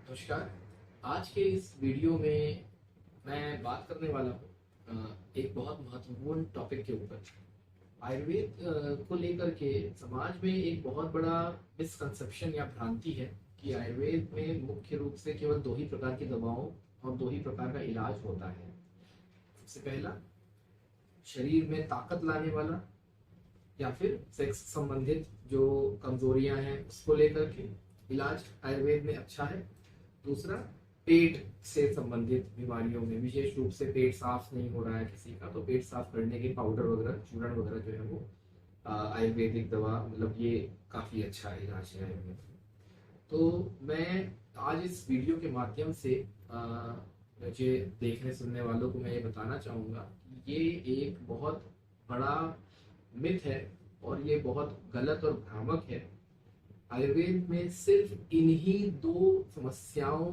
नमस्कार। आज के इस वीडियो में मैं बात करने वाला हूँ एक बहुत महत्वपूर्ण टॉपिक के ऊपर। आयुर्वेद को लेकर के समाज में एक बहुत बड़ा मिसकंसेप्शन या भ्रांति है कि आयुर्वेद में मुख्य रूप से केवल दो ही प्रकार की दवाओं और दो ही प्रकार का इलाज होता है। सबसे पहला, शरीर में ताकत लाने वाला या फिर सेक्स संबंधित जो कमजोरियां हैं उसको लेकर के इलाज आयुर्वेद में अच्छा है। दूसरा, पेट से संबंधित बीमारियों में, विशेष रूप से पेट साफ नहीं हो रहा है किसी का, तो पेट साफ करने के पाउडर वगैरह, चूर्ण वगैरह जो है वो आयुर्वेदिक दवा, मतलब ये काफी अच्छा इलाज है आयुर्वेद में। तो मैं आज इस वीडियो के माध्यम से मुझे देखने सुनने वालों को मैं ये बताना चाहूँगा कि ये एक बहुत बड़ा मिथ है और ये बहुत गलत और भ्रामक है। आयुर्वेद में सिर्फ इन्हीं दो समस्याओं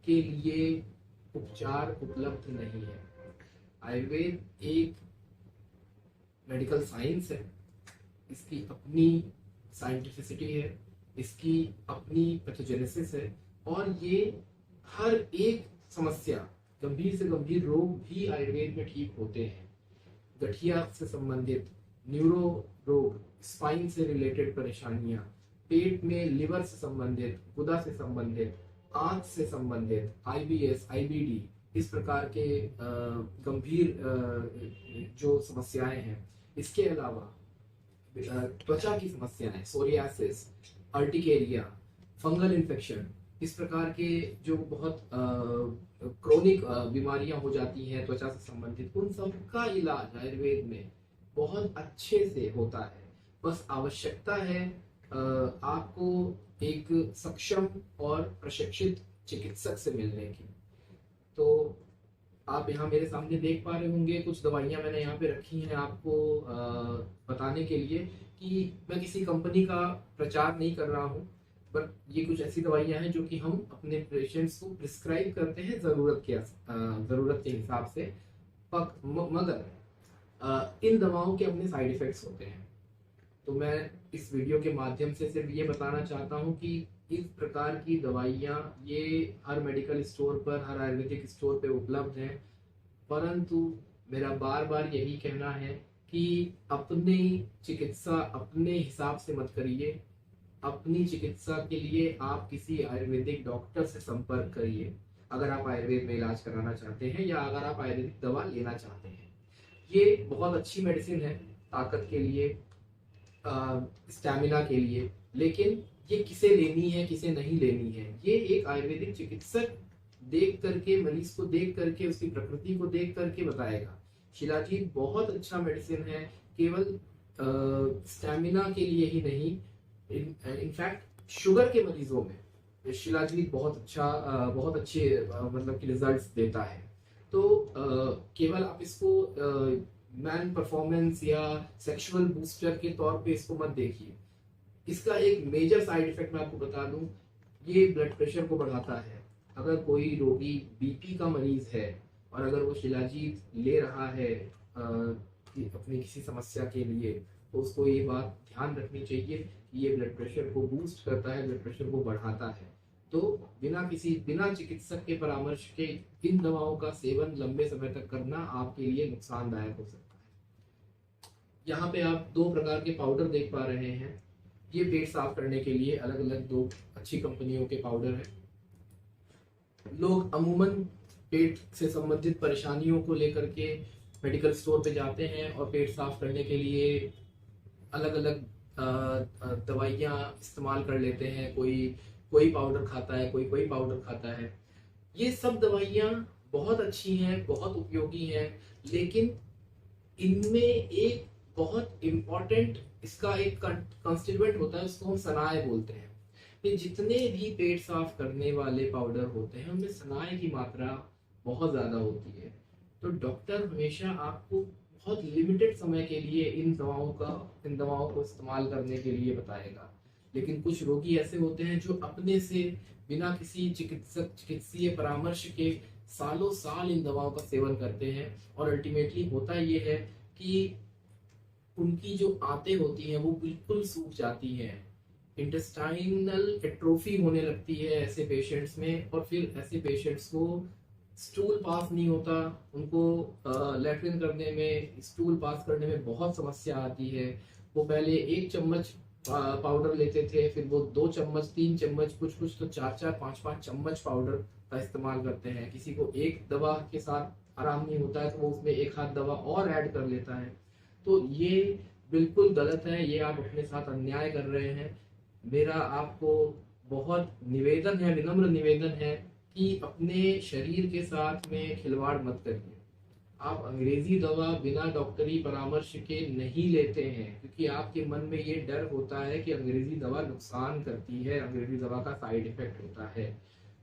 के लिए उपचार उपलब्ध नहीं है। आयुर्वेद एक मेडिकल साइंस है, इसकी अपनी साइंटिफिसिटी है, इसकी अपनी पैथोजेनेसिस है और ये हर एक समस्या, गंभीर से गंभीर रोग भी आयुर्वेद में ठीक होते हैं। गठिया से संबंधित, न्यूरो रोग, स्पाइन से रिलेटेड परेशानियां, पेट में लिवर से संबंधित, गुदा से संबंधित, आंत से संबंधित, आईबीएस, आईबीडी, इस प्रकार के गंभीर जो समस्याएं हैं। इसके अलावा त्वचा की समस्याएं, सोरियासिस, अर्टिकेरिया, फंगल इन्फेक्शन, इस प्रकार के जो बहुत क्रोनिक बीमारियां हो जाती हैं त्वचा से संबंधित, उन सब का इलाज आयुर्वेद में बहुत अच्छे से होता है। बस आवश्यकता है आपको एक सक्षम और प्रशिक्षित चिकित्सक से मिलने की। तो आप यहाँ मेरे सामने देख पा रहे होंगे कुछ दवाइयाँ मैंने यहाँ पे रखी हैं आपको बताने के लिए कि मैं किसी कंपनी का प्रचार नहीं कर रहा हूँ, पर ये कुछ ऐसी दवाइयाँ हैं जो कि हम अपने पेशेंट्स को प्रिस्क्राइब करते हैं ज़रूरत के हिसाब से। मगर इन दवाओं के अपने साइड इफ़ेक्ट्स होते हैं। तो मैं इस वीडियो के माध्यम से सिर्फ ये बताना चाहता हूँ कि इस प्रकार की दवाइयाँ ये हर मेडिकल स्टोर पर, हर आयुर्वेदिक स्टोर पे उपलब्ध हैं। परंतु मेरा बार बार यही कहना है कि अपनी चिकित्सा अपने हिसाब से मत करिए। अपनी चिकित्सा के लिए आप किसी आयुर्वेदिक डॉक्टर से संपर्क करिए अगर आप आयुर्वेद में इलाज कराना चाहते हैं या अगर आप आयुर्वेदिक दवा लेना चाहते हैं। ये बहुत अच्छी मेडिसिन है ताकत के लिए, स्टैमिना के लिए, लेकिन ये किसे लेनी है किसे नहीं लेनी है ये एक आयुर्वेदिक चिकित्सक देख करके, मरीज को देख करके, उसकी प्रकृति को देख करके बताएगा। शिलाजीत बहुत अच्छा मेडिसिन है, केवल स्टैमिना के लिए ही नहीं, इनफैक्ट शुगर के मरीजों में शिलाजीत बहुत अच्छे मतलब कि रिजल्ट्स देता है। तो केवल आप इसको मैन परफॉर्मेंस या सेक्सुअल बूस्टर के तौर पे इसको मत देखिए। इसका एक मेजर साइड इफेक्ट मैं आपको बता दूं, ये ब्लड प्रेशर को बढ़ाता है। अगर कोई रोगी बीपी का मरीज है और अगर वो शिलाजीत ले रहा है अपनी किसी समस्या के लिए, तो उसको ये बात ध्यान रखनी चाहिए कि ये ब्लड प्रेशर को बूस्ट करता है, ब्लड प्रेशर को बढ़ाता है। तो बिना चिकित्सक के परामर्श के इन दवाओं का सेवन लंबे समय तक करना आपके लिए नुकसानदायक हो सकता है। यहाँ पे आप दो प्रकार के पाउडर देख पा रहे हैं। ये पेट साफ करने के लिए अलग अलग दो अच्छी कंपनियों के पाउडर हैं। लोग अमूमन पेट से संबंधित परेशानियों को लेकर के मेडिकल स्टोर पे जाते हैं और पेट साफ करने के लिए अलग अलग दवाइयाँ इस्तेमाल कर लेते हैं। कोई पाउडर खाता है, कोई पाउडर खाता है। ये सब दवाइयाँ बहुत अच्छी हैं, बहुत उपयोगी हैं, लेकिन इनमें एक बहुत इम्पोर्टेंट इसका एक कॉन्स्टिट्यूएंट होता है, उसको हम सनाए बोलते हैं। ये जितने भी पेट साफ करने वाले पाउडर होते हैं उनमें सनाए की मात्रा बहुत ज़्यादा होती है। तो डॉक्टर हमेशा आपको बहुत लिमिटेड समय के लिए इन दवाओं को इस्तेमाल करने के लिए बताएगा। लेकिन कुछ रोगी ऐसे होते हैं जो अपने से बिना किसी चिकित्सीय परामर्श के सालों साल इन दवाओं का सेवन करते हैं और अल्टीमेटली होता ये है कि उनकी जो आंतें होती हैं वो बिल्कुल सूख जाती हैं। इंटेस्टाइनल एट्रोफी होने लगती है ऐसे पेशेंट्स में, और फिर ऐसे पेशेंट्स को स्टूल पास नहीं होता, उनको लैट्रिन करने में, स्टूल पास करने में बहुत समस्या आती है। वो पहले 1 चम्मच पाउडर लेते थे, फिर वो 2 चम्मच, 3 चम्मच, कुछ कुछ तो 4 4 5 5 चम्मच पाउडर का इस्तेमाल करते हैं। किसी को एक दवा के साथ आराम नहीं होता है तो वो उसमें एक हाथ दवा और ऐड कर लेता है। तो ये बिल्कुल गलत है, ये आप अपने साथ अन्याय कर रहे हैं। मेरा आपको बहुत निवेदन है, विनम्र निवेदन है कि अपने शरीर के साथ में खिलवाड़ मत करिए। आप अंग्रेजी दवा बिना डॉक्टरी परामर्श के नहीं लेते हैं, क्योंकि आपके मन में ये डर होता है कि अंग्रेजी दवा नुकसान करती है, अंग्रेजी दवा का साइड इफेक्ट होता है।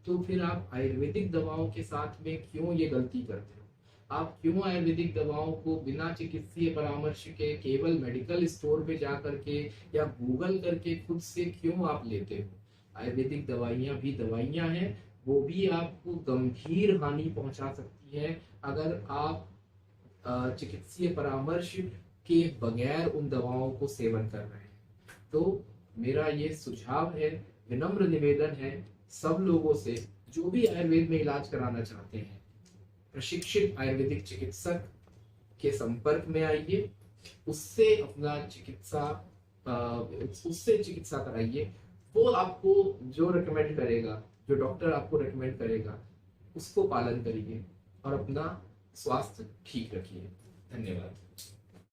तो फिर आप आयुर्वेदिक दवाओं के साथ में क्यों ये गलती करते हो? आप क्यों आयुर्वेदिक दवाओं को बिना चिकित्सीय परामर्श के केवल मेडिकल स्टोर पे जा करके या गूगल करके खुद से क्यों आप लेते हो? आयुर्वेदिक दवाइयाँ भी दवाइयाँ हैं, वो भी आपको गंभीर हानि पहुंचा सकती है अगर आप चिकित्सीय परामर्श के बगैर उन दवाओं को सेवन कर रहे हैं। तो मेरा ये सुझाव है, विनम्र निवेदन है सब लोगों से जो भी आयुर्वेद में इलाज कराना चाहते हैं, प्रशिक्षित आयुर्वेदिक चिकित्सक के संपर्क में आइए, उससे अपना उससे चिकित्सा कराइए। वो आपको जो रिकमेंड करेगा, जो डॉक्टर आपको रिकमेंड करेगा, उसको पालन करिए और अपना स्वास्थ्य ठीक रखिए। धन्यवाद।